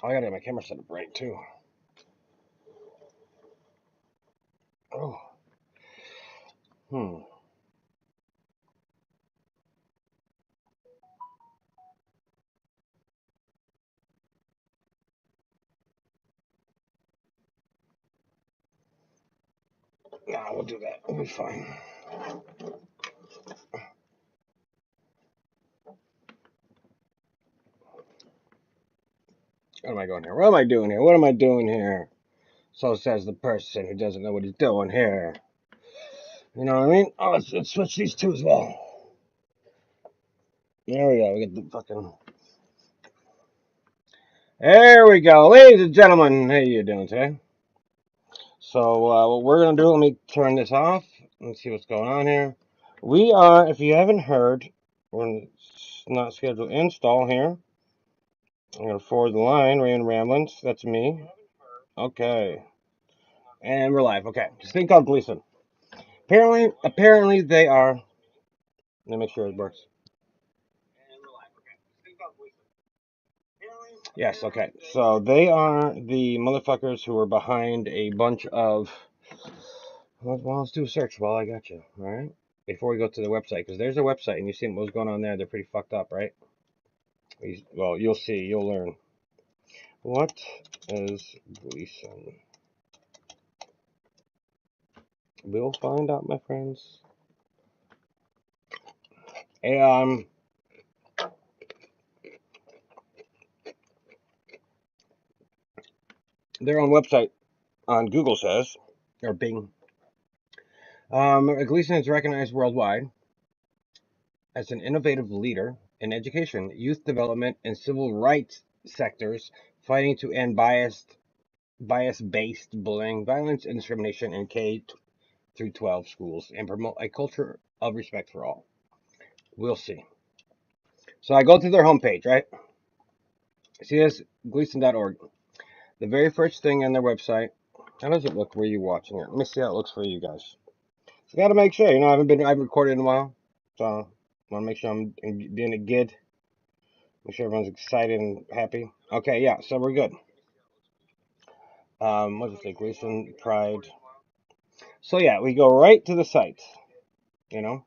Oh, I gotta get my camera set up right too. Oh, hmm. Nah, we'll do that. We'll be fine. What am I going here? What am I doing here? What am I doing here? So says the person who doesn't know what he's doing here. You know what I mean? Oh, let's switch these two as well. There we go. We get the fucking. There we go, ladies and gentlemen. How you doing today? So what we're gonna do? Let me turn this off. Let's see what's going on here. We are, if you haven't heard, we're not scheduled to install here. I'm gonna forward the line. Raymond Ramblins. That's me. Okay. And we're live. Okay. This thing called GLSEN. Apparently they are. Let me make sure it works. Yes, okay. So they are the motherfuckers who are behind a bunch of. Well, let's do a search while I got you, all right? Before we go to the website, because there's a website and you see what's going on there. They're pretty fucked up, right? Well, you'll see. You'll learn. What is GLSEN? We'll find out, my friends. Um, their own website on Google says, or Bing, GLSEN is recognized worldwide as an innovative leader in education, youth development, and civil rights sectors, fighting to end bias-based bullying, violence, and discrimination in K through 12 schools and promote a culture of respect for all. We'll see. So I go to their homepage, right? See this GLSEN.org. The very first thing on their website. How does it look where you're watching it? Let me see how it looks for you guys. So got to make sure. I've recorded in a while, so I want to make sure I'm doing it good. Make sure everyone's excited and happy. Okay, yeah, so we're good. What does it say? GLSEN Pride. So yeah, we go right to the site. You know,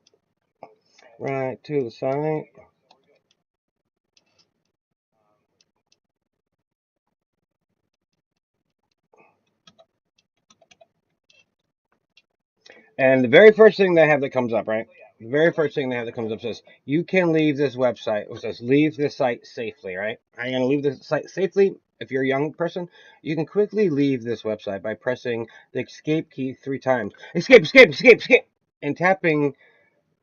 right to the site. And the very first thing they have that comes up, right? The very first thing they have that comes up says, you can leave this website. It says, leave this site safely, right? I'm going to leave this site safely. If you're a young person, you can quickly leave this website by pressing the escape key 3 times. Escape, escape, escape, escape! And tapping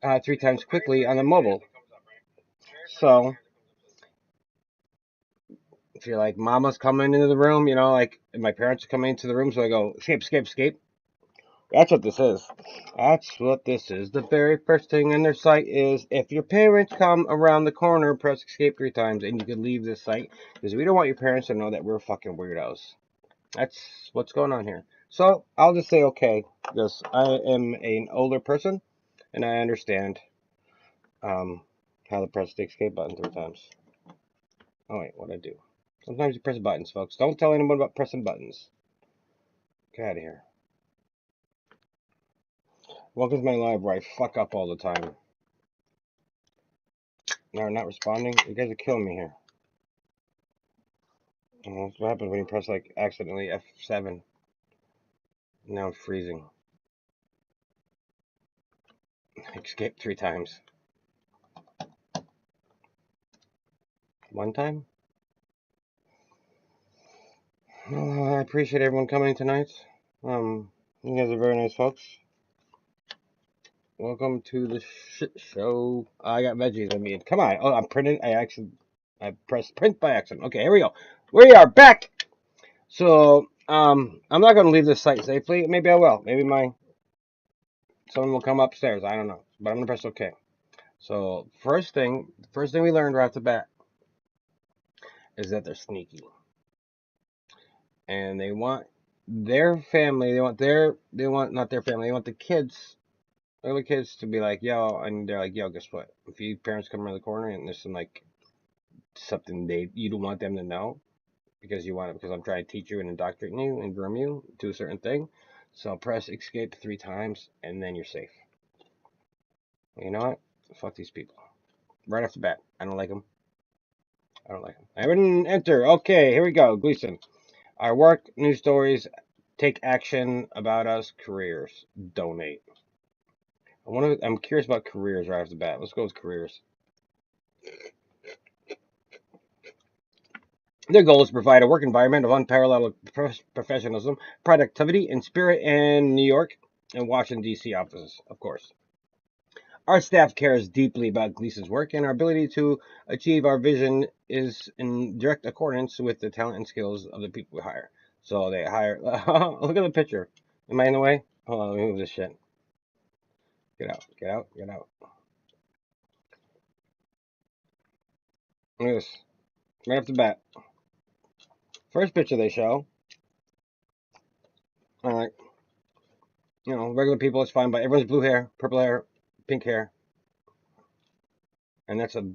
3 times quickly on the mobile. So, if you're like, mama's coming into the room, like my parents are coming into the room, so I go, escape, escape, escape. That's what this is. That's what this is. The very first thing in their site is if your parents come around the corner, press escape 3 times and you can leave this site because we don't want your parents to know that we're fucking weirdos. That's what's going on here. So I'll just say okay because I am an older person and I understand um, how to press the escape button 3 times. Oh wait, what I do? Sometimes you press buttons, folks. Don't tell anyone about pressing buttons. Get out of here. Welcome to my live where I fuck up all the time. No, not responding. You guys are killing me here. That's what happens when you press like accidentally F7. Now I'm freezing. Escape 3 times. One time? Well, I appreciate everyone coming tonight. You guys are very nice folks. Welcome to the shit show. I got veggies. I mean, come on. Oh, I'm printing. I pressed print by accident. Okay, here we go. We are back. So, I'm not gonna leave this site safely. Maybe I will. Maybe someone will come upstairs. I don't know. But I'm gonna press OK. So first thing we learned right off the bat is that they're sneaky, and they want their family. They want not their family. They want the kids, other kids, to be like, yo, and they're like, yo, guess what? If you parents come around the corner and there's something you don't want them to know, because you want it, because I'm trying to teach you and indoctrinate you and groom you to a certain thing. So press escape 3 times and then you're safe. You know what? Fuck these people. Right off the bat. I don't like them. I don't like them. I wouldn't enter. Okay, here we go. GLSEN. Our work, news stories, take action about us, careers, donate. I'm curious about careers right off the bat. Let's go with careers. Their goal is to provide a work environment of unparalleled professionalism, productivity, and spirit in New York and Washington, D.C. offices, of course. Our staff cares deeply about GLSEN's work, and our ability to achieve our vision is in direct accordance with the talent and skills of the people we hire. So they hire. Look at the picture. Am I in the way? Hold on, let me move this shit. Get out, get out, get out. Look at this. Right off the bat. First picture they show. Alright. Regular people, it's fine, but everyone's blue hair, purple hair, pink hair. And that's a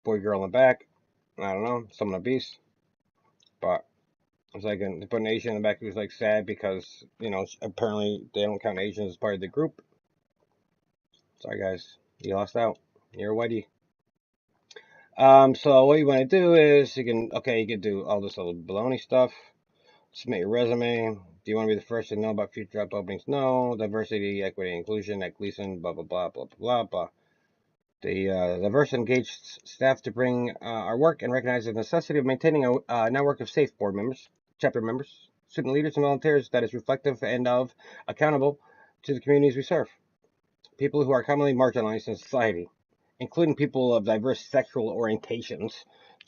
boy girl in the back. I don't know, someone obese. But it's like they put an Asian in the back who's like sad because, apparently they don't count Asians as part of the group. Sorry guys, you lost out. You're a whitey. So what you want to do is you can do all this little baloney stuff. Submit your resume. Do you want to be the first to know about future job openings? No. Diversity, equity, and inclusion at GLSEN, blah, blah, blah, blah, blah, blah. The diverse and engaged staff to bring our work and recognize the necessity of maintaining a network of safe board members, chapter members, student leaders, and volunteers that is reflective and accountable to the communities we serve. People who are commonly marginalized in society, including people of diverse sexual orientations,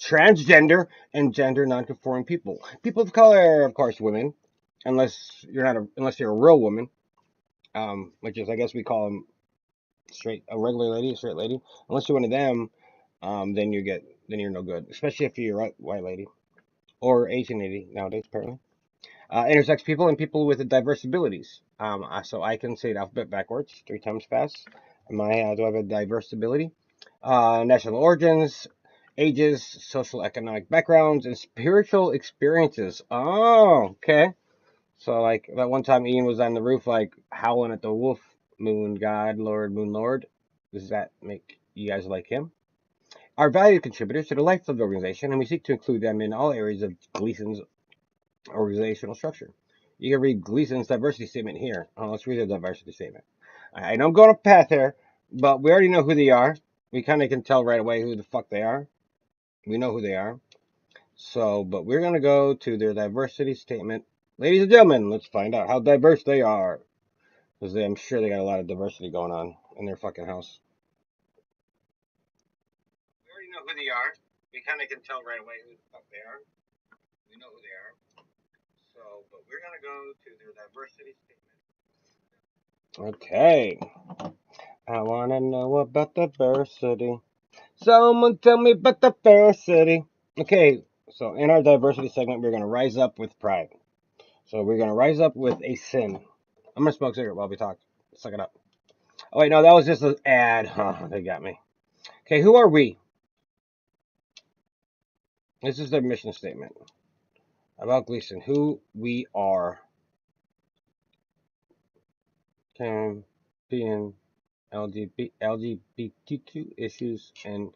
transgender, and gender nonconforming people. People of color, of course, women, unless you're a real woman, which is I guess we call them a regular lady, a straight lady. Unless you're one of them, then you're no good. Especially if you're a white lady or Asian lady nowadays, apparently. Intersex people and people with diverse abilities. So I can say the alphabet backwards 3 times fast. Do I have a diverse ability? National origins, ages, social economic backgrounds, and spiritual experiences. Oh, okay. So like that one time Ian was on the roof like howling at the wolf, moon god, lord, moon lord. Does that make you guys like him? Our valued contributors to the life of the organization, and we seek to include them in all areas of GLSEN's organizational structure. You can read GLSEN's diversity statement here. Let's read the diversity statement. I know I'm going off path here, but we already know who they are. We kind of can tell right away who the fuck they are. We know who they are. So, but we're going to go to their diversity statement. Ladies and gentlemen, let's find out how diverse they are. Because I'm sure they got a lot of diversity going on in their fucking house. We already know who they are. We kind of can tell right away who the fuck they are. We know who they are. So, but we're going to go to their diversity statement. Okay. I want to know about diversity. Someone tell me about diversity. Okay, so in our diversity segment, we're going to rise up with pride. So we're going to rise up with a sin. I'm going to smoke a cigarette while we talk. Suck it up. Oh, wait, no, that was just an ad. Huh, they got me. Okay, who are we? This is their mission statement about GLSEN. Who we are. Champion LGBTQ issues and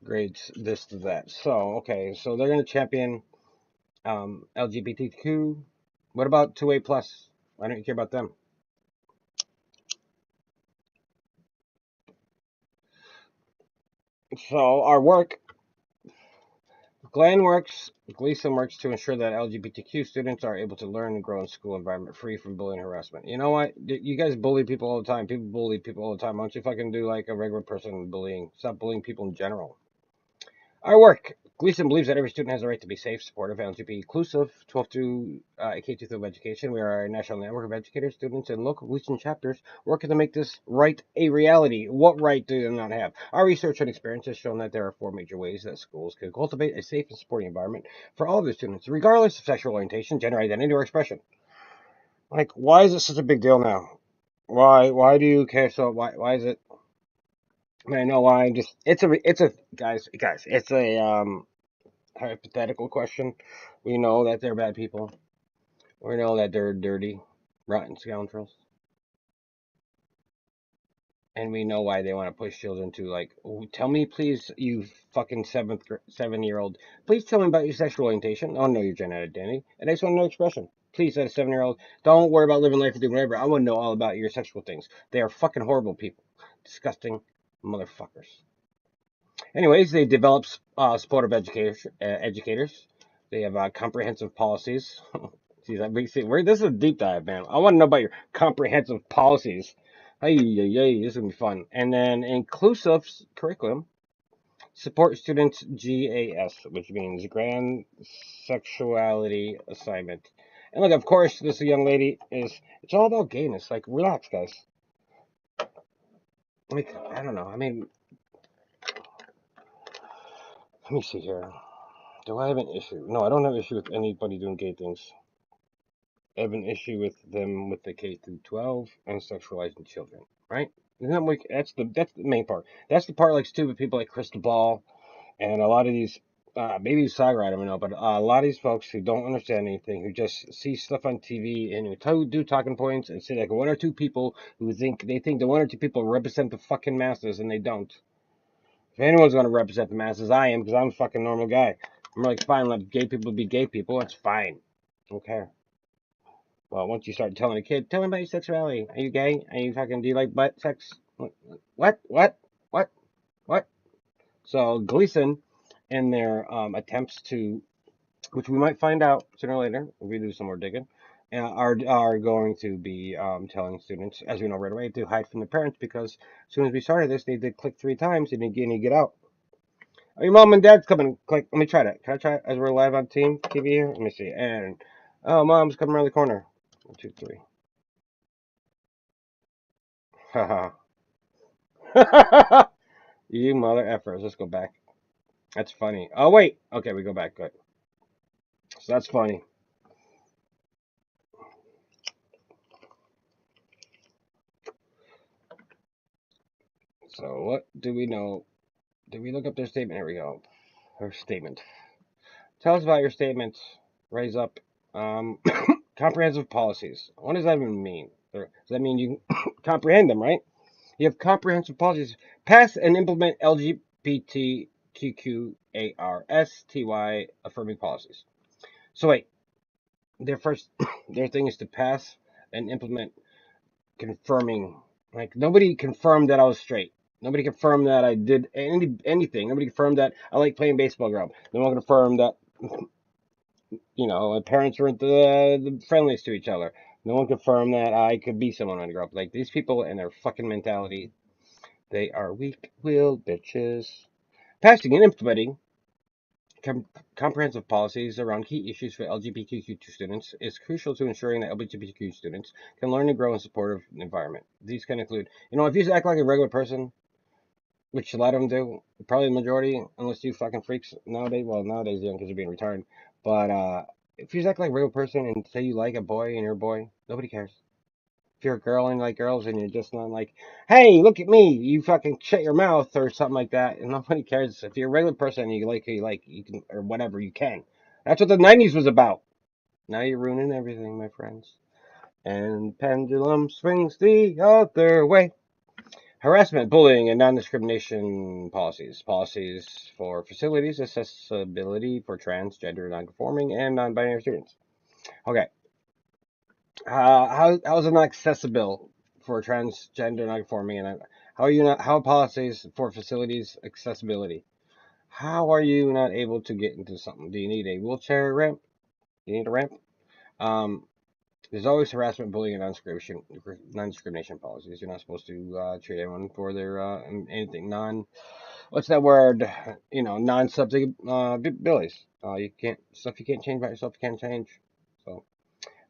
grades this to that. So, okay, so they're going to champion LGBTQ. What about 2A plus? Why don't you care about them? So our work, GLSEN works to ensure that LGBTQ students are able to learn and grow in school environment free from bullying and harassment. You know what? You guys bully people all the time. People bully people all the time. Why don't you fucking do like a regular person bullying? Stop bullying people in general. Our work. GLSEN believes that every student has a right to be safe, supportive, LGBT inclusive, 12 to K-12 education. We are a national network of educators, students, and local GLSEN chapters working to make this right a reality. What right do they not have? Our research and experience has shown that there are 4 major ways that schools can cultivate a safe and supporting environment for all of their students, regardless of sexual orientation, gender identity, or expression. Like, why is it such a big deal now? Why do you care so? Why is it? I mean, I know why. Just it's a guys. It's a hypothetical question. We know that they're bad people. We know that they're dirty, rotten scoundrels. And we know why they want to push children to like, "Oh, tell me, please, you fucking 7-year-old, please tell me about your sexual orientation. Oh no, your gender identity, and I just want to know expression. Please, as a 7-year-old, don't worry about living life and doing whatever. I want to know all about your sexual things. They are fucking horrible people, disgusting motherfuckers. Anyways, they develop supportive educators. They have comprehensive policies. See, this is a deep dive, man. I want to know about your comprehensive policies. Hey, this is gonna be fun. And then inclusive curriculum support students GAS, which means grand sexuality assignment. And look, of course, this young lady is. It's all about gayness. Like, relax, guys. Like, I don't know. I mean, let me see here. Do I have an issue? No, I don't have an issue with anybody doing gay things. I have an issue with them with the K through 12 and sexualizing children, right? Isn't that like that's the main part. That's the part like stupid people like Crystal Ball and a lot of these maybe Sagar, I don't know, but a lot of these folks who don't understand anything, who just see stuff on TV and who do talking points and say like one or two people who think the one or two people represent the fucking masses and they don't. If anyone's going to represent the masses, I am, because I'm a fucking normal guy. I'm like, fine, let gay people be gay people. It's fine. Okay. Well, once you start telling a kid, tell me about your sexuality. Are you gay? Are you fucking, do you like butt sex? What? What? What? What? So, GLSEN, in their attempts to, which we might find out sooner or later, if we do some more digging, are going to be telling students, as we know right away, to hide from their parents because as soon as we started this, they did click 3 times and you get out. Oh, your mom and dad's coming. Click. Let me try that. Can I try it as we're live on Team TV here? Let me see. And oh, mom's coming around the corner. 1, 2, 3. Haha. You mother effers. Let's go back. That's funny. Oh wait. Okay, we go back. Good. So that's funny. So what do we know? Did we look up their statement? Here we go. Her statement. Tell us about your statements. Raise up. Um, comprehensive policies. What does that even mean? Does that mean you comprehend them, right? You have comprehensive policies. Pass and implement LGBTQARSTY affirming policies. So wait, their first, their thing is to pass and implement confirming. Like nobody confirmed that I was straight. Nobody confirmed that I did anything. Nobody confirmed that I like playing baseball growing up. No one confirmed that my parents weren't the friendliest to each other. No one confirmed that I could be someone when I grow up. Like these people and their fucking mentality, they are weak-willed bitches. Passing and implementing comprehensive policies around key issues for LGBTQ students is crucial to ensuring that LGBTQ students can learn and grow in a supportive environment. These can include, if you act like a regular person, which a lot of them do, probably the majority, unless you fucking freaks nowadays. Well, nowadays young kids are being retarded. But if you act like a regular person and say you like a boy and you're a boy, nobody cares. If you're a girl and you like girls and you're just not like, hey, look at me, you fucking shut your mouth or something like that, and nobody cares. If you're a regular person and you like who you like, you can, or whatever, you can. That's what the 90s was about. Now you're ruining everything, my friends. And pendulum swings the other way. Harassment, bullying, and non-discrimination policies. Policies for facilities, accessibility for transgender, non-conforming, and non-binary students. Okay. How is it not accessible for transgender, non-conforming, and how are you not? How policies for facilities accessibility? How are you not able to get into something? Do you need a wheelchair ramp? Do you need a ramp? Um, there's always harassment, bullying, and non-discrimination policies. You're not supposed to treat anyone for their anything what's that word? Non-subject abilities. You can't stuff you can't change about yourself. You can't change. So.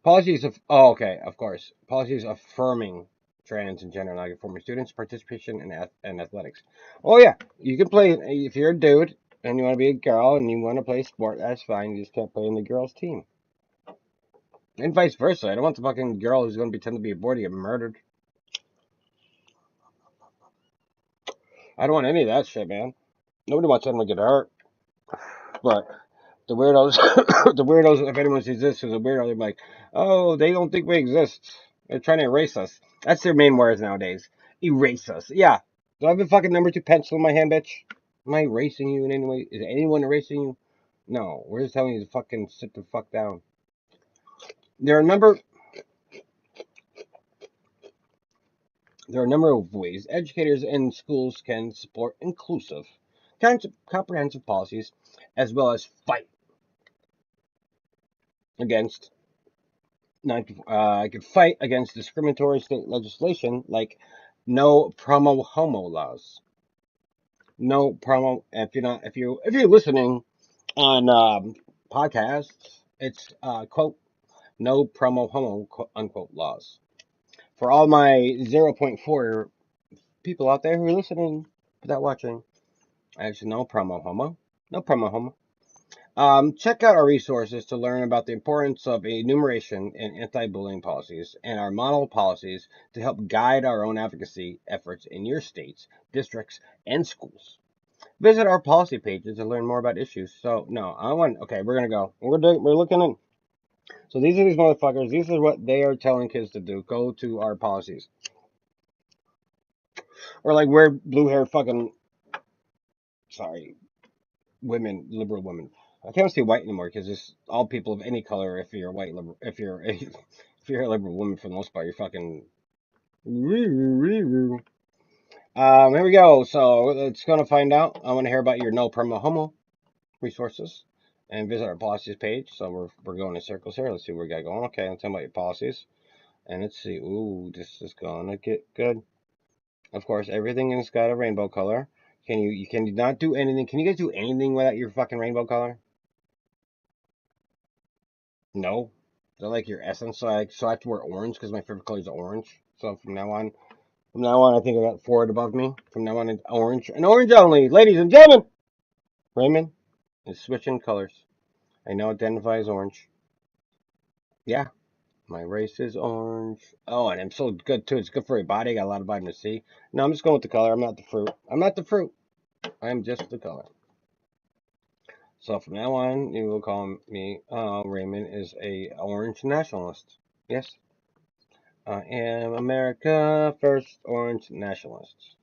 Policies of okay, of course. Policies affirming trans and gender non-conforming students' participation in athletics. Oh yeah, you can play if you're a dude and you want to be a girl and you want to play sport. That's fine. You just can't play in the girls' team, and vice versa. I don't want the fucking girl who's going to pretend to be a boy to get murdered. I don't want any of that shit, man. Nobody wants anyone to get hurt. But The weirdos, the weirdos. If anyone sees this as a weirdo, they're like, "Oh, they don't think we exist. They're trying to erase us." That's their main words nowadays. Erase us. Yeah. Do I have a fucking number 2 pencil in my hand, bitch? Am I erasing you in any way? Is anyone erasing you? No. We're just telling you to fucking sit the fuck down. There are a number. There are a number of ways educators and schools can support inclusive, comprehensive policies, as well as fight against I could fight against discriminatory state legislation like no promo homo laws. No promo. If you're listening on podcasts, it's quote no promo homo quote, unquote laws. For all my 0.4 people out there who are listening without watching, I actually no promo homo. No promo homo. Check out our resources to learn about the importance of enumeration and anti-bullying policies and our model policies to help guide our own advocacy efforts in your states, districts, and schools. Visit our policy pages to learn more about issues. So, no, okay, we're gonna go. We're looking in. So these are these motherfuckers. These are what they are telling kids to do. Go to our policies. Or like we're blue-haired fucking, sorry, women, liberal women. I can't say white anymore because it's all people of any color. If you're a white liberal, if you're a liberal woman for the most part, you're fucking. Here we go. So it's gonna find out. I want to hear about your no perma homo resources and visit our policies page. So we're going in circles here. Let's see where we got going. Okay, let's talk about your policies and let's see. Ooh, this is gonna get good. Of course, everything has got a rainbow color. Can you not do anything? Can you guys do anything without your fucking rainbow color? No. They're like your essence. So I have to wear orange because my favorite color is orange. So from now on, I think I got Ford above me. From now on, it's orange and orange only, ladies and gentlemen. Raymond is switching colors. I now identify as orange. Yeah, my race is orange. Oh, and I'm so good too. It's good for your body. Got a lot of vitamin C. No, I'm just going with the color. I'm not the fruit. I'm not the fruit. I'm just the color. So from now on, you will call me Raymond is a orange nationalist. Yes, I am America First Orange Nationalist.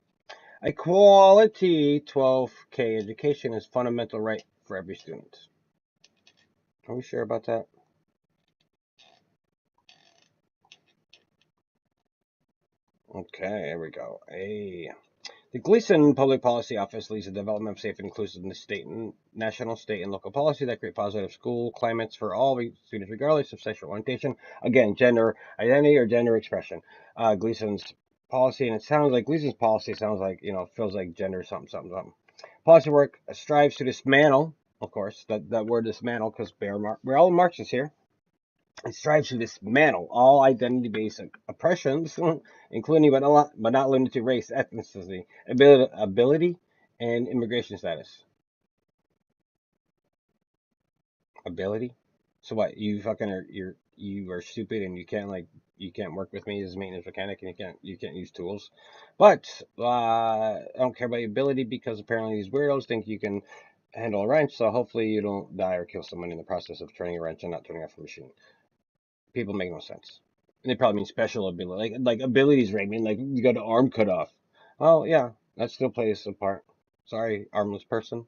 A quality 12K education is fundamental right for every student. Are we sure about that? Okay, here we go. The GLSEN Public Policy Office leads the development of safe and inclusive national, state, and local policy that create positive school climates for all students, regardless of sexual orientation, again, gender identity or gender expression. GLSEN's policy, and it sounds like GLSEN's policy sounds like feels like gender something something something. Policy work strives to dismantle, of course, that word dismantle because we're all Marxists here. It strives to dismantle all identity-based oppressions, including but not limited to race, ethnicity, ability, and immigration status. Ability. So what? You fucking you are stupid and you can't work with me as a maintenance mechanic and you can't use tools. But I don't care about your ability because apparently these weirdos think you can handle a wrench. So hopefully you don't die or kill someone in the process of turning a wrench and not turning off a machine. People make no sense. And they probably mean special ability, like abilities, right? I mean, like you got an arm cut off. Oh yeah, that still plays a part. Sorry, armless person.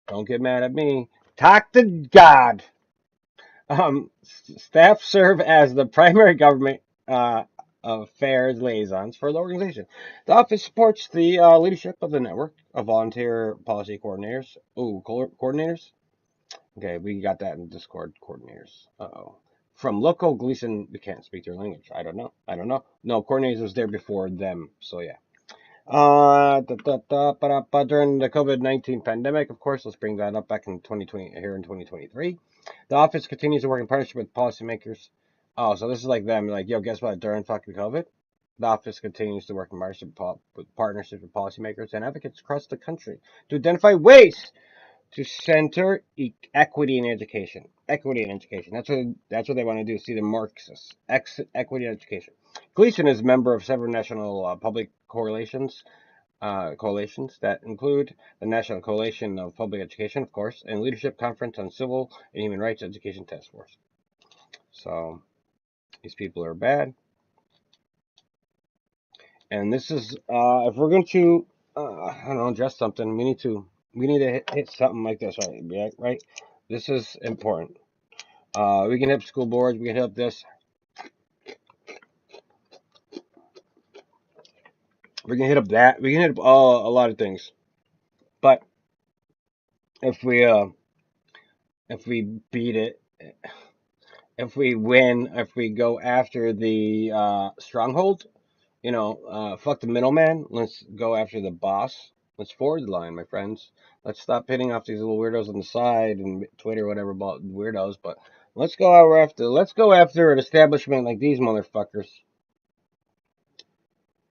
Don't get mad at me. Talk to God. Staff serve as the primary government affairs liaisons for the organization. The office supports the leadership of the network of volunteer policy coordinators. Ooh, coordinators. Okay, we got that in Discord coordinators. Uh-oh. From local GLSEN, we can't speak their language. I don't know. I don't know. No, coordinators was there before them, so yeah. During the COVID-19 pandemic, of course, let's bring that up back in 2020, here in 2023. The office continues to work in partnership with policymakers. Oh, so this is like them, like, yo, guess what? During fucking COVID, the office continues to work in partnership with policymakers and advocates across the country to identify ways to center equity in education. Equity in education. That's what they want to do. See the Marxists. Equity in education. GLSEN is a member of several national public correlations. coalitions that include the National Coalition of Public Education, of course, and Leadership Conference on Civil and Human Rights Education Task Force. So these people are bad. And this is, if we're going to, I don't know, address something, we need to hit something like this, right? Right? This is important. We can hit school boards, we can hit this, we can hit up that, we can hit up a lot of things. But if we, uh, if we beat it, if we win, if we go after the stronghold, fuck the middleman. Let's go after the boss. Let's forward the line, my friends. Let's stop hitting off these little weirdos on the side and Twitter, whatever about weirdos. But let's go after an establishment like these motherfuckers.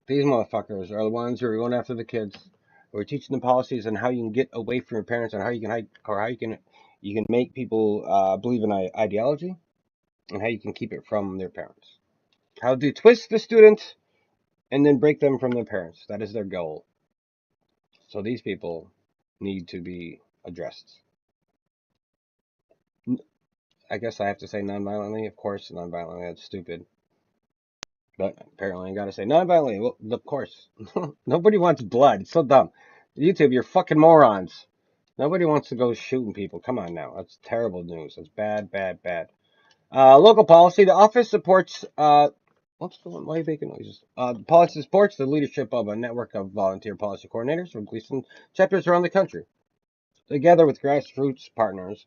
These motherfuckers are the ones who are going after the kids. We're teaching them policies on how you can get away from your parents and how you can hide, or how you can make people believe in ideology and how you can keep it from their parents. How to twist the student and then break them from their parents. That is their goal. So these people need to be addressed. I guess I have to say nonviolently. Of course, nonviolently. That's stupid. But apparently I gotta say nonviolently. Well, of course. Nobody wants blood. It's so dumb. YouTube, you're fucking morons. Nobody wants to go shooting people. Come on now. That's terrible news. That's bad, bad, bad. Local policy. The office supports. What's going on? Why are you making noises? The policy supports the leadership of a network of volunteer policy coordinators from GLSEN chapters around the country. Together with grassroots partners,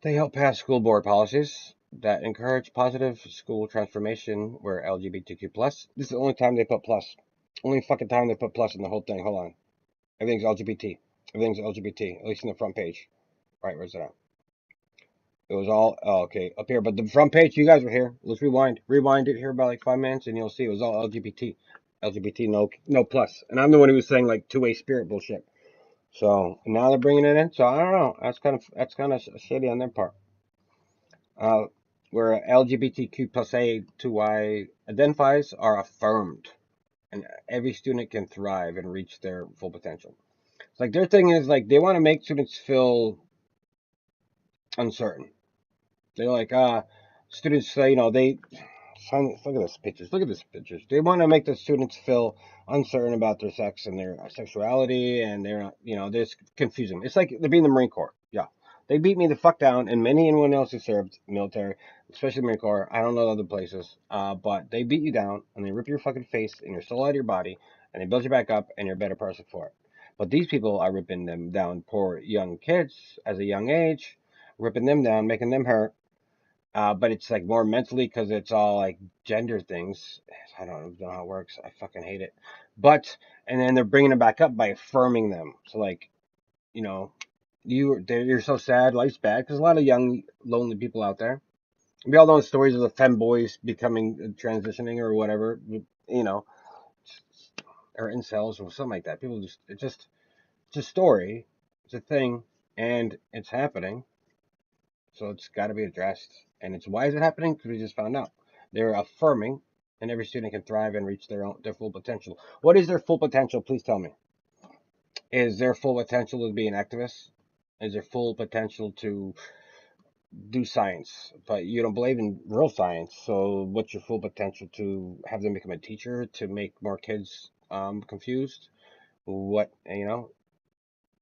they help pass school board policies that encourage positive school transformation where LGBTQ plus. This is the only time they put plus. Only fucking time they put plus in the whole thing. Hold on. Everything's LGBT. Everything's LGBT. At least in the front page. Right, where's it at? It was all okay up here, but the front page, you guys were here. Let's rewind it here about like 5 minutes, and you'll see it was all LGBT, LGBT, no plus. And I'm the one who was saying like two-way spirit bullshit. So now they're bringing it in. So I don't know. That's kind of shady on their part. Uh, where LGBTQ plus A to Y identifies are affirmed, and every student can thrive and reach their full potential. It's like their thing is like they want to make students feel uncertain. They're like, students say, look at this pictures. Look at this pictures. They want to make the students feel uncertain about their sex and their sexuality, and they're just confusing. It's like they're being the Marine Corps. Yeah, they beat me the fuck down, and anyone else who served military, especially the Marine Corps. I don't know other places, but they beat you down and they rip your fucking face and your soul out of your body, and they build you back up, and you're a better person for it. But these people are ripping them down, poor young kids, as a young age, ripping them down, making them hurt, but it's like more mentally because it's all like gender things. I don't know how it works. I fucking hate it. But and then they're bringing them back up by affirming them. So like you know you're so sad. Life's bad because a lot of young lonely people out there. We all know stories of the femboys becoming transitioning or whatever. You know, or incels or something like that. People just it's a story. It's a thing, and it's happening. So it's got to be addressed. And it's why is it happening? Because we just found out. They're affirming, and every student can thrive and reach their full potential. What is their full potential? Please tell me. Is their full potential to be an activist? Is their full potential to do science? But you don't believe in real science. So what's your full potential to have them become a teacher to make more kids confused? What you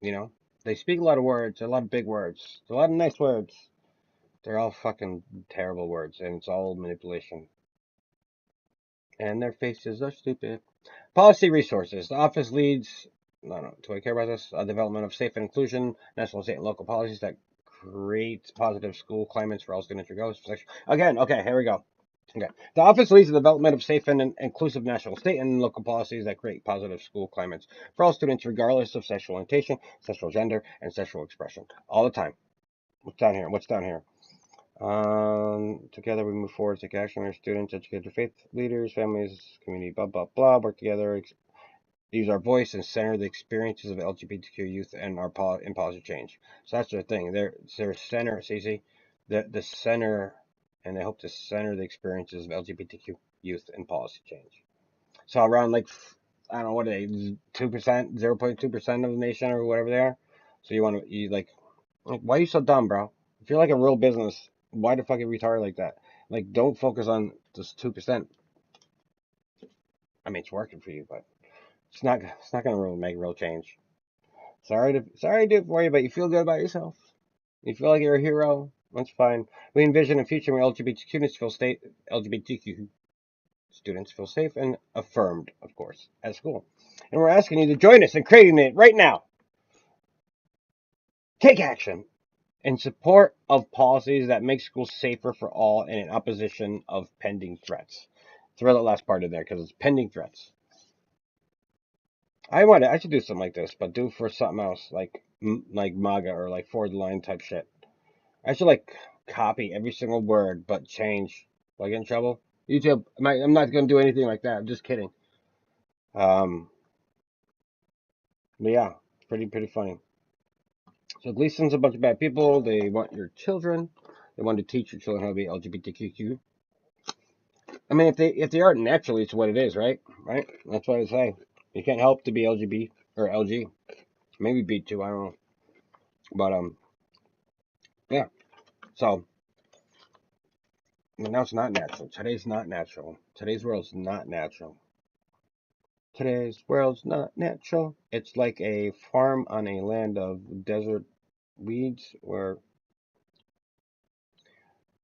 know? They speak a lot of words, a lot of big words, a lot of nice words. They're all fucking terrible words, and it's all manipulation. And their faces are stupid. Policy resources. The office leads, no, do I care about this? Development of safe and inclusion, national, state, and local policies that create positive school climates for all students regardless of sex. Again, okay, here we go. Okay. The office leads the development of safe and inclusive national, state, and local policies that create positive school climates for all students regardless of sexual orientation, sexual gender, and sexual expression. All the time. What's down here? What's down here? Together we move forward, take action. Our students, educators, faith leaders, families, community, blah, blah, blah, work together, use our voice and center the experiences of LGBTQ youth and in policy change. So that's their thing. They're center, see, the center, and they hope to center the experiences of LGBTQ youth in policy change. So around like I don't know what are they 2%, 0.2% of the nation or whatever they are. So you like why are you so dumb, bro? If you're like a real business, why the fuck are you retarded like that? Like don't focus on just 2%. I mean it's working for you, but it's not gonna really make real change. Sorry to do it for you, but you feel good about yourself. You feel like you're a hero. That's fine. We envision a future where LGBTQ students feel safe and affirmed, of course, at school. And we're asking you to join us in creating it right now. Take action in support of policies that make schools safer for all and in opposition of pending threats. Throw that last part in there because it's pending threats. I should do something like this, but do for something else like MAGA or like forward line type shit. I should like copy every single word but change. Will I get in trouble? YouTube, I'm not gonna do anything like that. I'm just kidding. Um, but yeah, pretty funny. So GLSEN's a bunch of bad people. They want your children. They want to teach your children how to be LGBTQ. I mean, if they aren't naturally, it's what it is, right? Right? That's what I say. You can't help to be LGB or LG. Maybe B2. I don't know. But yeah. So now it's not natural. Today's not natural. Today's world's not natural. Today's world's not natural. It's like a farm on a land of desert weeds where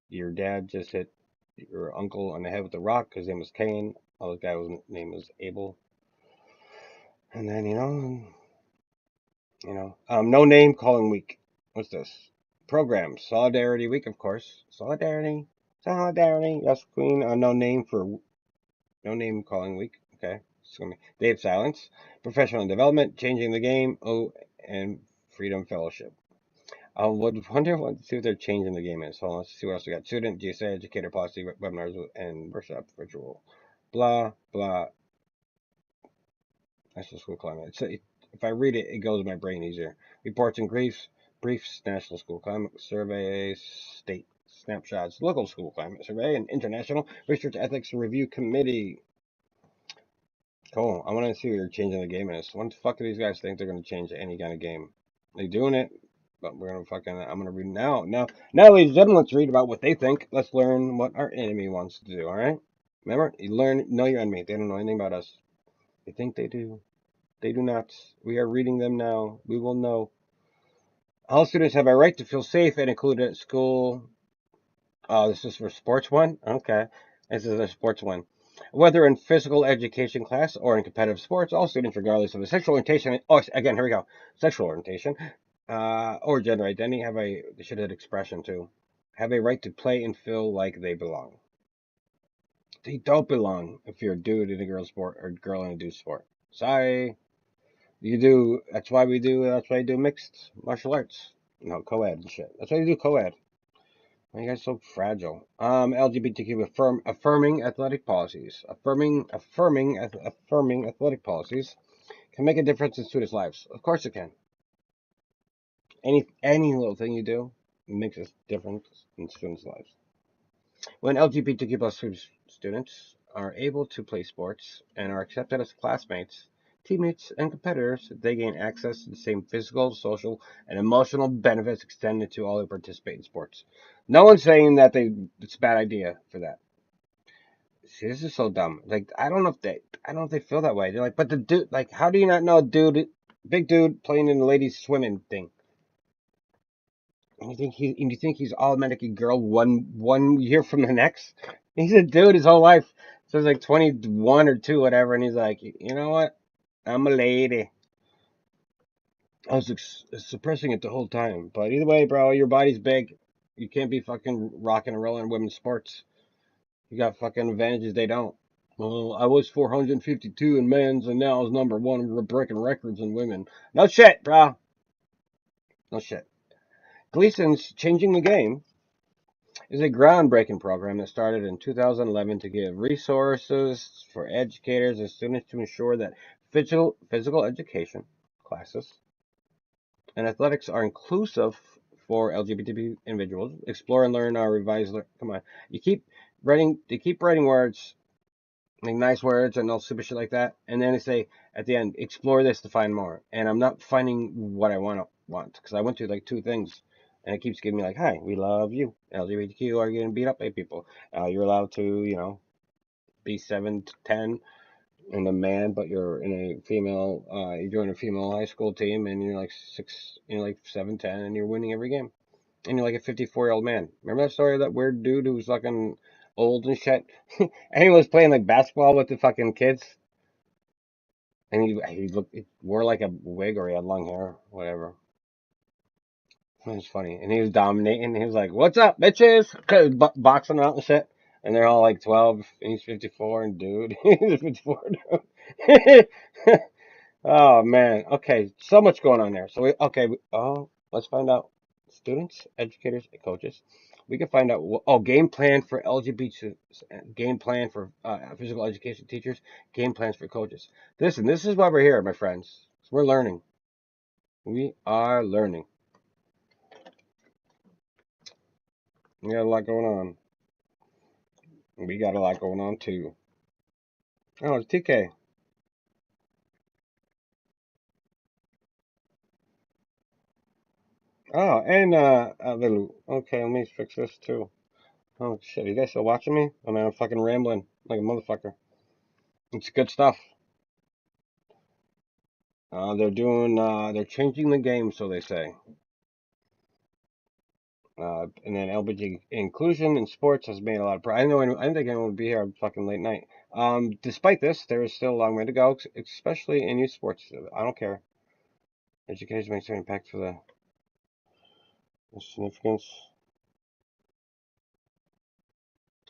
your dad just hit your uncle on the head with a rock. His name was Cain. Other guy's name was Abel. And then no name calling week. What's this? Program Solidarity Week, of course. Solidarity. Yes, Queen. No name calling week. Okay. It's gonna be Day of Silence. Professional development. Changing the game. Oh, and Freedom Fellowship. I would wonder what see what their changing the game is. Hold on, let's see what else we got. Student, GSA, educator policy, webinars, and workshop virtual. Blah blah. National school climate. If I read it, it goes in my brain easier. Reports and briefs, national school climate survey, state snapshots, local school climate survey, and international research ethics review committee. Cool. I want to see what they're changing the game is. What the fuck do these guys think they're going to change any kind of game? They're doing it, but I'm going to read now. Now, ladies and gentlemen, let's read about what they think. Let's learn what our enemy wants to do, all right? Remember, know your enemy. They don't know anything about us. They think they do. They do not. We are reading them now. We will know. All students have a right to feel safe and included at school. Oh, this is for sports one? Okay. This is a sports one. Whether in physical education class or in competitive sports, all students, regardless of their sexual orientation, oh, again, here we go. Sexual orientation, or gender identity, they should have expression too, have a right to play and feel like they belong. They don't belong if you're a dude in a girl sport or girl in a dude sport. Sorry. You do. That's why you do mixed martial arts. No, co-ed and shit. That's why you do co-ed. Why are you guys so fragile? LGBTQ affirming athletic policies. Affirming athletic policies can make a difference in students' lives. Of course it can. Any little thing you do makes a difference in students' lives. When LGBTQ plus students are able to play sports and are accepted as classmates, teammates, and competitors, they gain access to the same physical, social, and emotional benefits extended to all who participate in sports. No one's saying that it's a bad idea for that. See, this is so dumb. Like, I don't know if they feel that way. They're like, but the dude, like, how do you not know a big dude playing in the ladies swimming thing? And you think he's automatically girl one year from the next? He's a dude his whole life. So he's like 21 or 2, whatever, and he's like, you know what? I'm a lady. I was suppressing it the whole time. But either way, bro, your body's big. You can't be fucking rocking and rolling in women's sports. You got fucking advantages they don't. Well, I was 452 in men's, and now I was number one. We're breaking records in women. No shit, bro. No shit. GLSEN's changing the game is a groundbreaking program that started in 2011 to give resources for educators and students to ensure that physical education classes and athletics are inclusive for LGBT individuals. Explore and learn our revised. Come on, you keep writing. They keep writing words. like nice words and all stupid shit like that. And then they say at the end, explore this to find more. And I'm not finding what I want because I went to like two things, and it keeps giving me like, hi, we love you. LGBTQ are getting beat up by people. You're allowed to, be 7 to 10 and a man, but you're in a female. You join a female high school team, and you're like six, like 7, 10, and you're winning every game. And you're like a 54-year-old man. Remember that story of that weird dude who was fucking old and shit? And he was playing like basketball with the fucking kids. And he wore like a wig or he had long hair, whatever. It was funny. And he was dominating. He was like, "What's up, bitches?" Boxing them out and shit. And they're all like 12, and he's 54, and dude, he's 54, dude. Oh man. Okay, so much going on there. So let's find out. Students, educators, and coaches. We can find out. Game plan for LGBT. Game plan for physical education teachers. Game plans for coaches. Listen, this is why we're here, my friends. We're learning. We are learning. We got a lot going on. We got a lot going on too. Oh, it's TK. Oh, and Lulu. Okay, let me fix this too. Oh shit, you guys still watching me? I mean, I'm fucking rambling like a motherfucker. It's good stuff. They're changing the game, so they say. And then LBG inclusion in sports has made a lot of progress. I didn't think anyone would be here fucking late night. Despite this, there is still a long way to go, especially in youth sports. I don't care. Education makes an impact for the significance.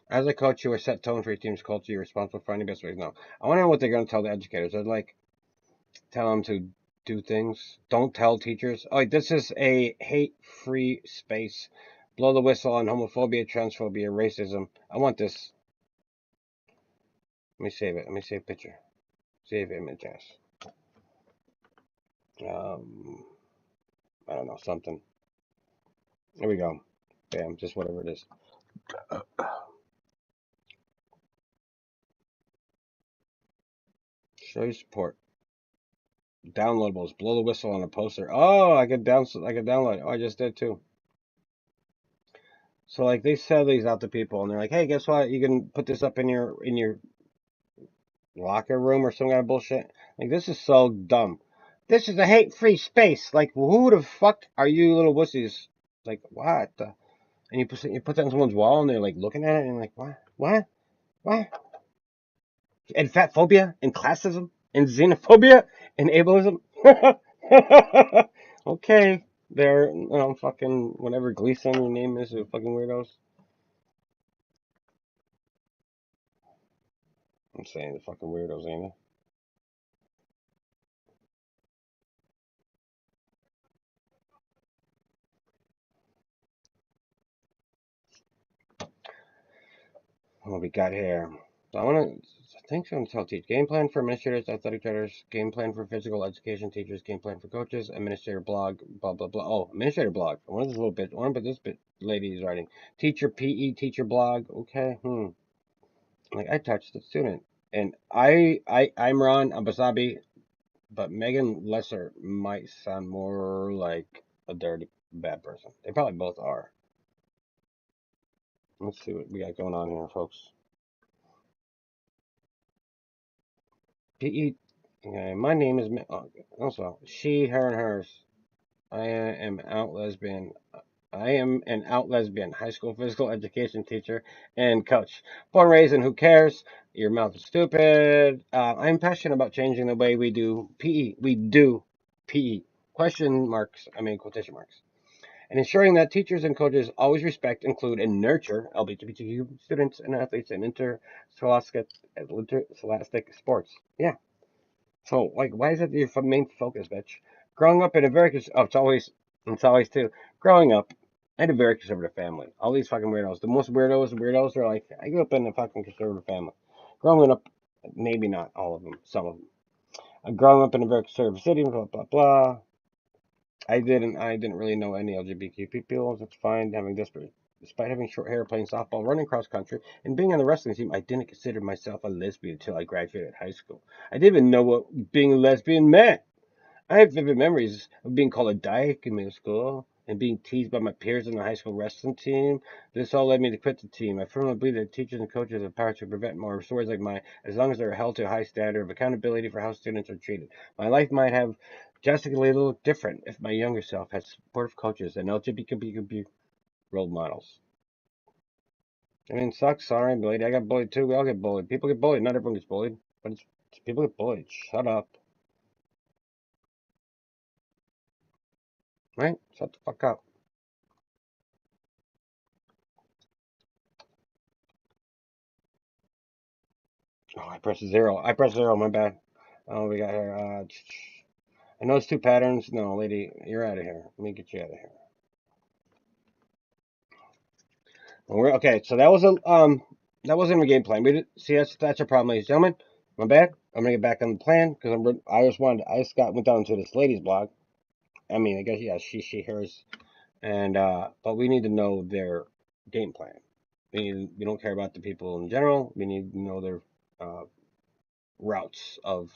As a coach, you are set tone for your team's culture. You're responsible for finding best ways. No, I want to know what they're going to tell the educators. I'd like tell them to do things. Don't tell teachers. Oh, this is a hate-free space. Blow the whistle on homophobia, transphobia, racism. I want this. Let me save it. Let me save picture. Save image as. Um, I don't know, something. There we go. Bam, just whatever it is. Show your support. Downloadables. Blow the whistle on a poster. Oh, I could download it. Oh, I just did too. So like they sell these out to people, and they're like, "Hey, guess what? You can put this up in your locker room or some kind of bullshit." Like this is so dumb. This is a hate-free space. Like who the fuck are you, little wussies? Like what? And you put that on someone's wall, and they're like looking at it, and you're like, what? And fat phobia, and classism, and xenophobia, and ableism. Okay, they're fucking whatever GLSEN your name is, you fucking weirdos. I'm saying the fucking weirdos, ain't it? What we got here? So I think I'm going to tell teach. Game plan for administrators, athletic trainers, game plan for physical education teachers, game plan for coaches, administrator blog, blah, blah, blah. Oh, administrator blog. I want this little bit. I want to put this bit lady is writing. Teacher PE, teacher blog. Okay, Like, I touched the student. And I'm Ron Abasabi, but Megan Lesser might sound more like a dirty, bad person. They probably both are. Let's see what we got going on here, folks. PE. Okay, my name is also she, her, and hers. I am out lesbian. I am an out lesbian, high school physical education teacher and coach. Born and raised in Who Cares? Your mouth is stupid. I'm passionate about changing the way we do PE. We do PE. Question marks, I mean quotation marks. And ensuring that teachers and coaches always respect, include, and nurture LGBTQ students and athletes in interscholastic sports. Yeah, so, like, why is that your main focus, bitch? Growing up in a very, it's always too. Growing up, I had a very conservative family. All these fucking weirdos. The most weirdos are like, I grew up in a fucking conservative family. Growing up, maybe not all of them, some of them. Growing up in a very conservative city, blah, blah, blah. I didn't really know any LGBTQ people. It's fine having disparate. Despite having short hair, playing softball, running cross country, and being on the wrestling team, I didn't consider myself a lesbian until I graduated high school. I didn't even know what being a lesbian meant. I have vivid memories of being called a dyke in middle school and being teased by my peers on the high school wrestling team. This all led me to quit the team. I firmly believe that teachers and coaches have the power to prevent more stories like mine as long as they're held to a high standard of accountability for how students are treated. My life might have drastically looked different if my younger self had supportive coaches and LGBTQ role models. I mean, it sucks. Sorry, lady. I got bullied too. We all get bullied. People get bullied. Not everyone gets bullied, but it's people get bullied. Shut up. Right? Shut the fuck up. Oh, I pressed zero. I pressed zero. My bad. Oh, we got here. I know it's two patterns. No, lady, you're out of here. Let me get you out of here. Okay. So that wasn't a game plan. We did see that's a problem, ladies and gentlemen. My bad. I'm gonna get back on the plan because I just went down to this lady's blog. I mean, I guess yeah, she hers, and but we need to know their game plan. We don't care about the people in general. We need to know their uh, routes of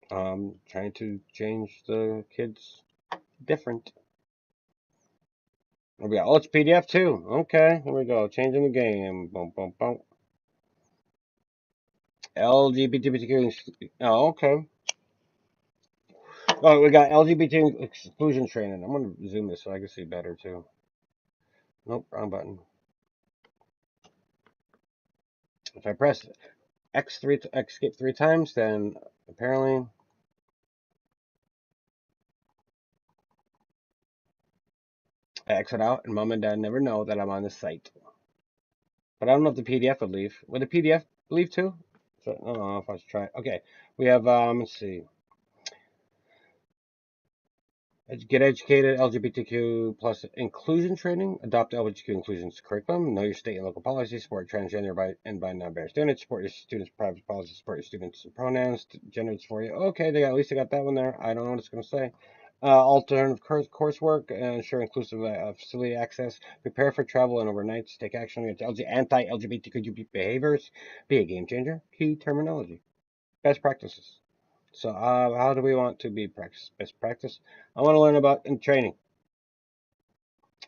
trying to change the kids different. There we go. Oh, it's PDF too. Okay, here we go. Changing the game. Boom, boom, boom. LGBTQ. Oh, okay. Oh, we got LGBT exclusion training. I'm gonna zoom this so I can see better too. Nope, wrong button. If I press escape three times, then apparently I exit out, and mom and dad never know that I'm on the site. But I don't know if the PDF would leave. Would the PDF leave too? So I don't know if I should try. Okay, we have let's see. Get educated, LGBTQ plus inclusion training, adopt LGBTQ inclusion curriculum, know your state and local policies, support transgender and by non-binary students, support your students' private policies, support your students' pronouns, gender for you. Okay, at least they got that one there. I don't know what it's going to say. Alternative coursework, ensure inclusive facility access, prepare for travel and overnights, take action against anti-LGBTQ behaviors, be a game changer, key terminology, best practices. So, how do we want to be best practice? I want to learn about in training.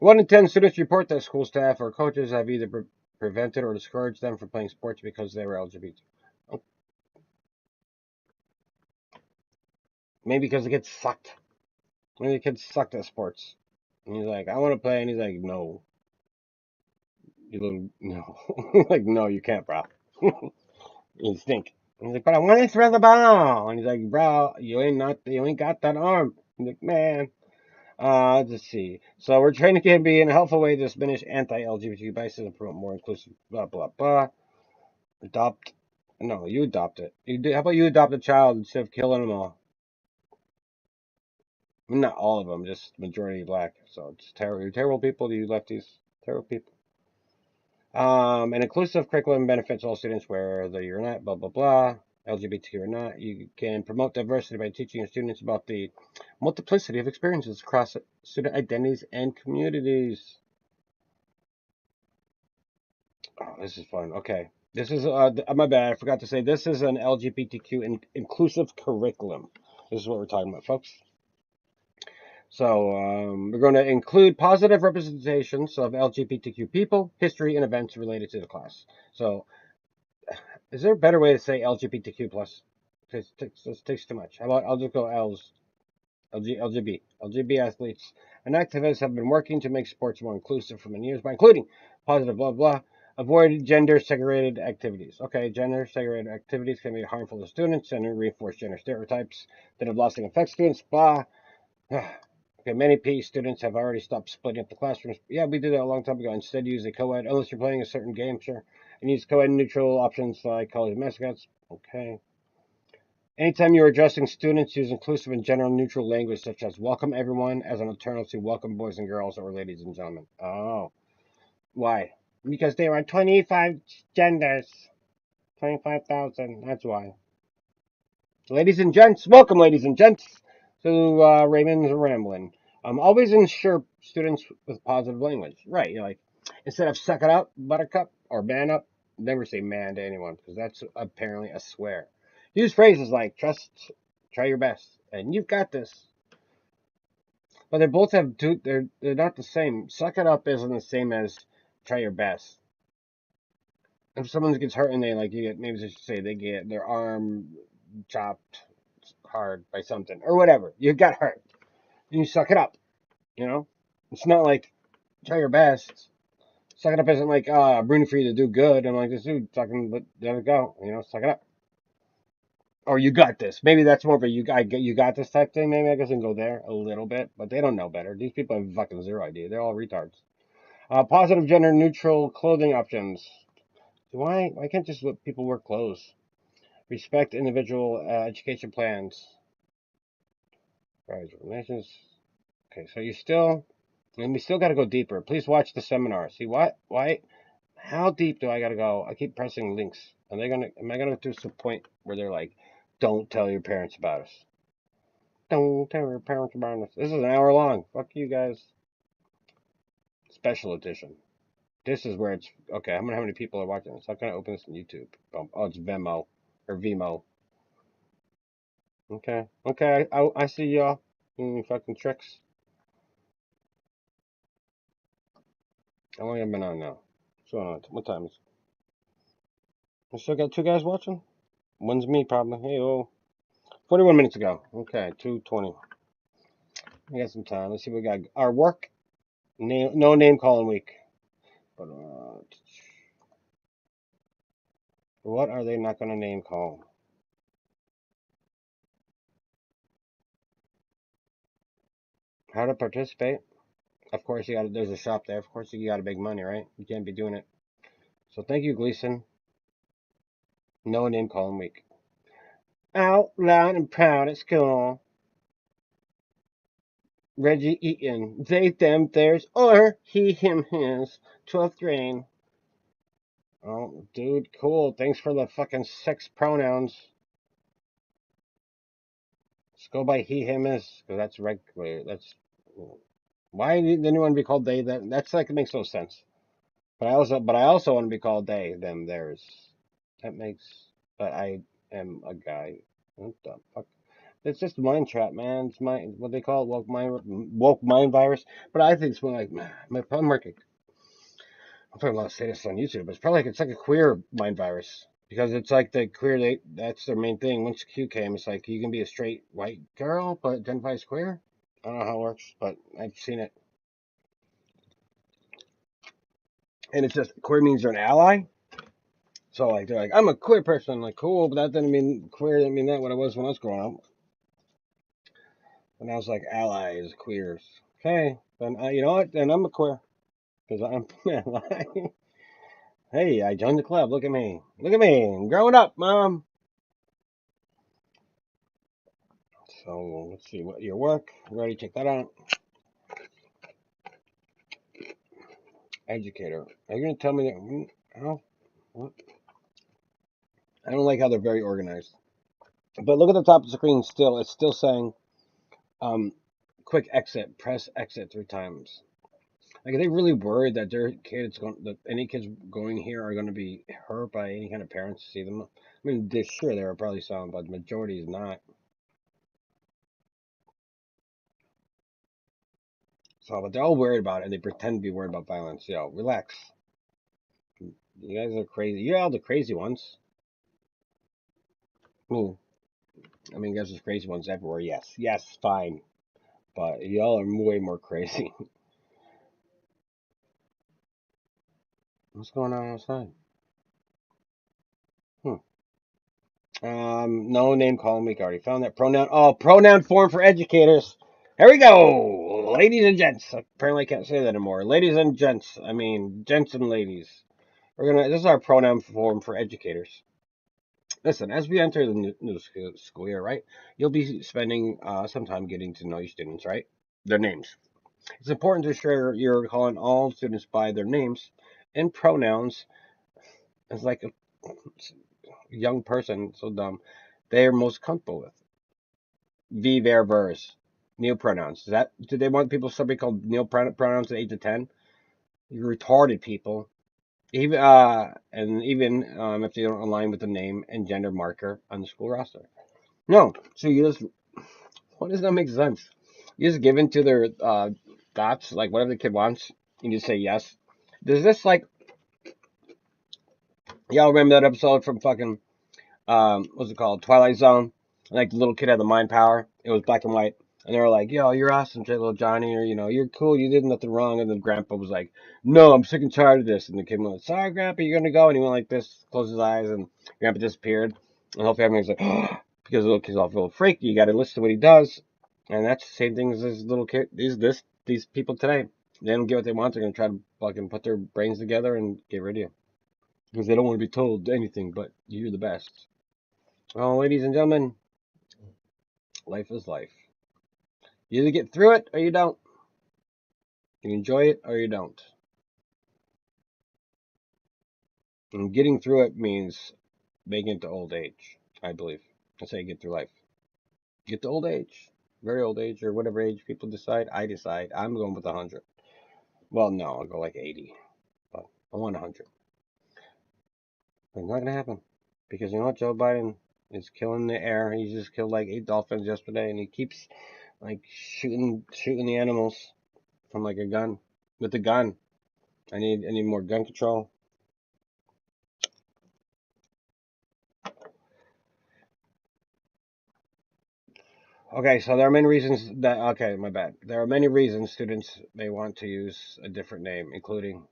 1 in 10 students report that school staff or coaches have either prevented or discouraged them from playing sports because they were LGBT. Oh, maybe because the kids sucked. Maybe the kids sucked at sports. And he's like, I want to play. And he's like, no. You little, no. Like, no, you can't, bro. You stink. And he's like, but I want to throw the ball. And he's like, bro, you ain't got that arm. He's like, man. Let's see. So we're trying to be in a helpful way to diminish anti-LGBT biases and promote more inclusive blah blah blah. Adopt. No, you adopt it. How about you adopt a child instead of killing them all? Not all of them, just majority black. So it's terrible. You're terrible people. You lefties, terrible people. An inclusive curriculum benefits all students, whether you're not, blah, blah, blah, LGBT or not. You can promote diversity by teaching your students about the multiplicity of experiences across student identities and communities. Oh, this is fun. Okay. This is, my bad. I forgot to say, this is an LGBTQ inclusive curriculum. This is what we're talking about, folks. So, we're going to include positive representations of LGBTQ people, history, and events related to the class. So, is there a better way to say LGBTQ plus? This takes too much. How about I'll just go L's. LGB athletes and activists have been working to make sports more inclusive for many years by including positive blah blah. Avoid gender segregated activities. Okay, gender segregated activities can be harmful to students and reinforce gender stereotypes that have lasting affect students. Blah. Okay, many PE students have already stopped splitting up the classrooms. Yeah, we did that a long time ago. Instead, use a co-ed, unless you're playing a certain game, sure. And use co-ed neutral options like college mascots. Okay. Anytime you're addressing students, use inclusive and gender neutral language such as welcome everyone as an alternative to welcome boys and girls or ladies and gentlemen. Oh, why? Because there are 25 genders. 25,000. That's why. Ladies and gents, welcome, ladies and gents, to Raymond's Rambling. Always ensure students with positive language. Right. You're like, instead of suck it up, buttercup, or man up, never say man to anyone because that's apparently a swear. Use phrases like trust, try your best, and you've got this. But they both have two, they're not the same. Suck it up isn't the same as try your best. If someone gets hurt and they like you get maybe they should say they get their arm chopped hard by something or whatever. You got hurt. And you suck it up, you know? It's not like try your best. Suck it up isn't like I'm rooting for you to do good. I'm like this dude fucking let it go, suck it up. Or you got this. Maybe that's more of a you got this type thing. Maybe I guess I can go there a little bit, but they don't know better. These people have fucking zero idea. They're all retards. Positive gender neutral clothing options. Why can't just let people wear clothes? Respect individual education plans. Right, relations. Okay, so and we still got to go deeper. Please watch the seminar. See what? Why? How deep do I got to go? I keep pressing links. Am I gonna get to some point where they're like, don't tell your parents about us. Don't tell your parents about us. This is an hour long. Fuck you guys. Special edition. This is where it's okay. I don't know how many people are watching this. I'm gonna open this on YouTube. Oh, it's Vimeo or Vimo. Okay, okay. I see y'all. Fucking tricks. How long have I been on now? What's going on? What time is it? I still got two guys watching? One's me, probably. Hey, oh. 41 minutes ago. Okay, 2:20. We got some time. Let's see what we got. Our work, no name calling week. But what are they not going to name call? How to participate? Of course, you got. There's a shop there. Of course, you got to make money, right? You can't be doing it. So thank you, GLSEN. No name calling week. Out loud and proud at school. Reggie Eaton. They, them, theirs, or he, him, his. 12th grade. Oh, dude, cool. Thanks for the fucking sex pronouns. Let's go by he, him, his, because that's regular. That's why did anyone be called they? That's like it makes no sense. But I also want to be called they, them, theirs. That makes. But I am a guy. What the fuck? It's just a mind trap, man. It's what they call it, woke mind virus. But I think it's more like I'm working. I'm probably allowed to say this on YouTube, but it's like a queer mind virus because it's like the queer. That's their main thing. Once Q came, it's like you can be a straight white girl but identify as queer. I don't know how it works, but I've seen it, and it's just queer means you're an ally. So like they're like, I'm a queer person. I'm like, cool, but that didn't mean queer. Didn't mean that what I was when I was growing up. When I was like allies, queers. Okay, then you know what? Then I'm a queer because I'm. Hey, I joined the club. Look at me. Look at me. I'm growing up, mom. So let's see what your work. We already checked that out. Educator. Are you gonna tell me that? How? What? I don't like how they're very organized. But look at the top of the screen. Still, it's still saying, um, quick exit. Press exit 3 times. Like, are they really worried that any kids going here are going to be hurt by any kind of parents to see them? I mean, sure there are probably some, but the majority is not. So, but they're all worried about it, and they pretend to be worried about violence. Yo, relax. You guys are crazy. You're all the crazy ones. Hmm. I mean, there's crazy ones everywhere. Yes, yes, fine, but y'all are way more crazy. What's going on outside? Hmm. No name calling week. Already found that pronoun. Oh, pronoun form for educators. Here we go, ladies and gents. Apparently, I can't say that anymore. Ladies and gents. I mean, gents and ladies. This is our pronoun form for educators. Listen, as we enter the new school year, right? You'll be spending some time getting to know your students, right? Their names. It's important to ensure you're calling all students by their names and pronouns as like a young person, so dumb, they are most comfortable with. Be their verse. Neopronouns. Do they want people to be called neopronouns at the age of 10? You retarded people. Even if they don't align with the name and gender marker on the school roster. No. So you just, what does that make sense? You just give in to their thoughts, like whatever the kid wants, and you say yes. Does this like, y'all remember that episode from fucking what's it called? Twilight Zone. Like the little kid had the mind power. It was black and white. And they were like, yo, you're awesome, little Johnny, or, you're cool, you did nothing wrong. And then Grandpa was like, no, I'm sick and tired of this. And the kid went, sorry, Grandpa, you're going to go. And he went like this, closed his eyes, and Grandpa disappeared. And the whole family was like, oh, because the little kid's all feel freaky. You got to listen to what he does. And that's the same thing as this little kid, these people today. They don't get what they want. They're going to try to fucking put their brains together and get rid of you. Because they don't want to be told anything but you're the best. Well, ladies and gentlemen, life is life. You either get through it or you don't. You enjoy it or you don't. And getting through it means making it to old age, I believe. That's how you get through life. Get to old age, very old age, or whatever age people decide. I decide I'm going with 100. Well, no, I'll go like 80, but I want 100. It's not gonna happen because you know what? Joe Biden is killing the air. He just killed like 8 dolphins yesterday, and he keeps like shooting the animals from like a gun with a gun. I need more gun control. Okay, so there are many reasons that, okay, my bad. There are many reasons students may want to use a different name, including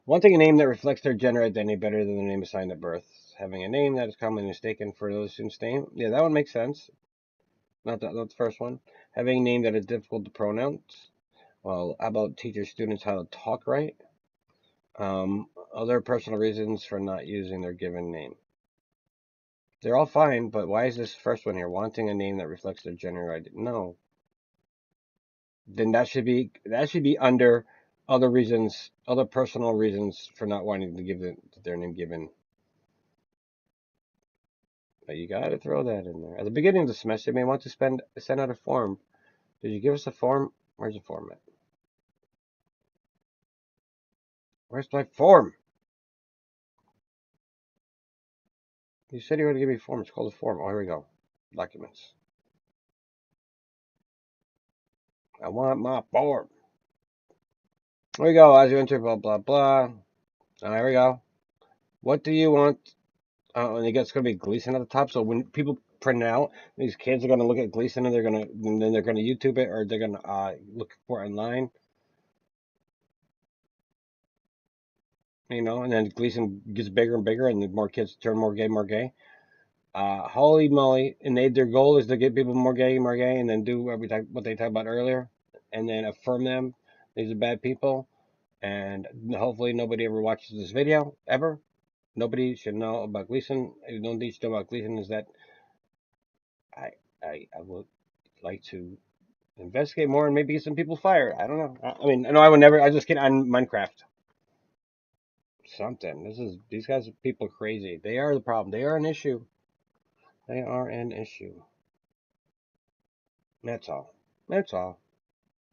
wanting a name that reflects their gender identity better than the name assigned at birth. Having a name that is commonly mistaken for another student's name. Yeah, that one makes sense. Not the first one. Having a name that is difficult to pronounce. Well, how about teachers students how to talk right? Other personal reasons for not using their given name. They're all fine, but why is this first one here? Wanting a name that reflects their gender identity. No, then that should be under other reasons, other personal reasons for not wanting to give their name given. But you got to throw that in there. At the beginning of the semester, you may want to send out a form. Did you give us a form? Where's the form at? Where's my form? You said you were going to give me a form. It's called a form. Oh, here we go. Documents. I want my form. Here we go. As you enter, blah, blah, blah. Oh, here we go. What do you want? And it's going to be GLSEN at the top. So when people print it out, these kids are going to look at GLSEN and then they're going to YouTube it or they're going to look for it online. And then GLSEN gets bigger and bigger, and the more kids turn more gay, more gay. Holy moly! And their goal is to get people more gay, and then do what they talked about earlier, and then affirm them. These are bad people, and hopefully nobody ever watches this video ever. Nobody should know about GLSEN. The only thing you should know about GLSEN is that I I would like to investigate more and maybe get some people fired. I don't know. I mean, no, I would never. I just get on Minecraft. Something. These guys, people are crazy. They are the problem. They are an issue. They are an issue. That's all. That's all.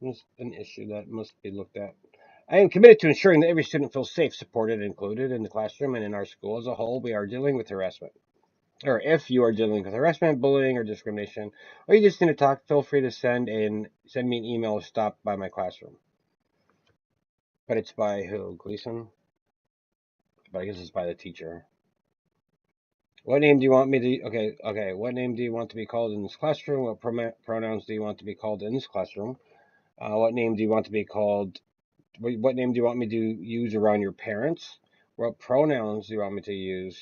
It's an issue that must be looked at. I am committed to ensuring that every student feels safe, supported, and included in the classroom and in our school as a whole. We are dealing with harassment. Or if you are dealing with harassment, bullying, or discrimination, or you just need to talk, feel free to send me an email or stop by my classroom. But it's by who? GLSEN? But I guess it's by the teacher. What name do you want me to? Okay. What name do you want to be called in this classroom? What pronouns do you want to be called in this classroom? What name do you want to be called? What name do you want me to use around your parents? What pronouns do you want me to use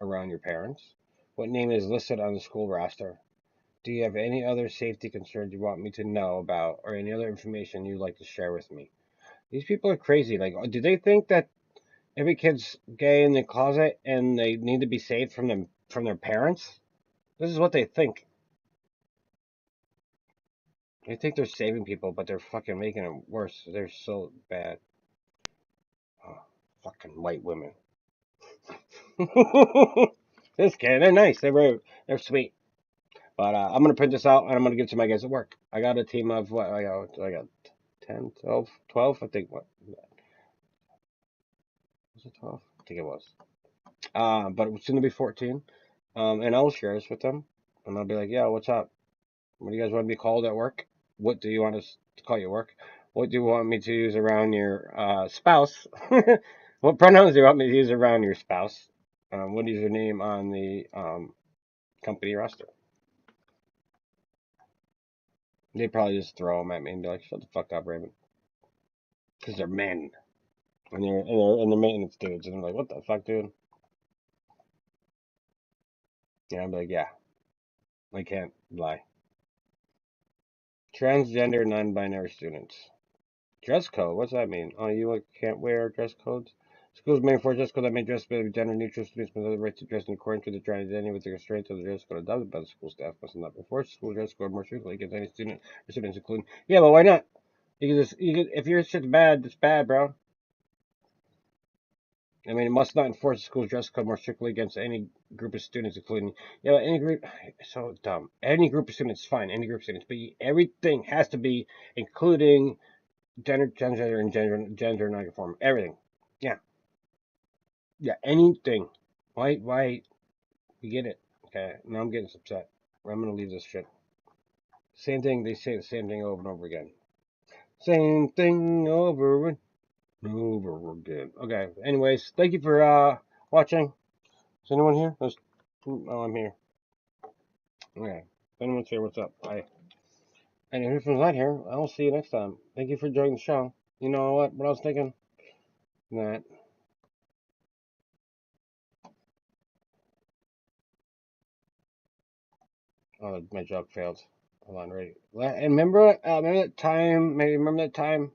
around your parents? What name is listed on the school roster? Do you have any other safety concerns you want me to know about, or any other information you'd like to share with me? These people are crazy. Like, do they think that every kid's gay in the closet and they need to be saved from their parents? This is what they think. They think they're saving people, but they're fucking making it worse. They're so bad. Oh, fucking white women. Just kidding. They're nice. They're sweet. But I'm gonna print this out and I'm gonna give it to my guys at work. I got a team of what? I got 10, 12, 12. I think what was it 12? I think it was. But it's gonna be 14. And I'll share this with them, and I'll be like, yeah, what's up? What do you guys want to be called at work? What do you want us to call you at work? What do you want me to use around your spouse? What pronouns do you want me to use around your spouse? What is your name on the company roster? They probably just throw them at me and be like, "Shut the fuck up, Raymond," because they're men and they're maintenance dudes, and I'm like, "What the fuck, dude?" Yeah, I'm like, "Yeah, I can't lie." Transgender, non-binary students. Dress code. What's that mean? Oh, you can't wear dress codes? Schools may enforce dress code that may dress be gender neutral. Students must have the right to dress in accordance with their gender identity with the restraints of the dress code adopted by the school staff must not enforce school dress code more strictly against any student or students, including. Yeah, but why not? If your shit's bad, it's bad, bro. I mean, it must not enforce the school's dress code more strictly against any group of students, including. Yeah, any group. So dumb. Any group of students, fine. Any group of students, but everything has to be including gender and gender non-conform. Everything. Yeah. Yeah. Anything. Why? We get it. Okay. Now I'm getting upset. I'm gonna leave this shit. Same thing. They say the same thing over and over again. Same thing over and over again. Okay. Anyways, thank you for watching. Is anyone here? Oh, I'm here. Okay. If anyone's here, what's up? Hi. And if anyone's not here, I'll see you next time. Thank you for joining the show. You know what? What I was thinking? That. Oh, my joke failed. Hold on, ready. And remember that time? Maybe remember that time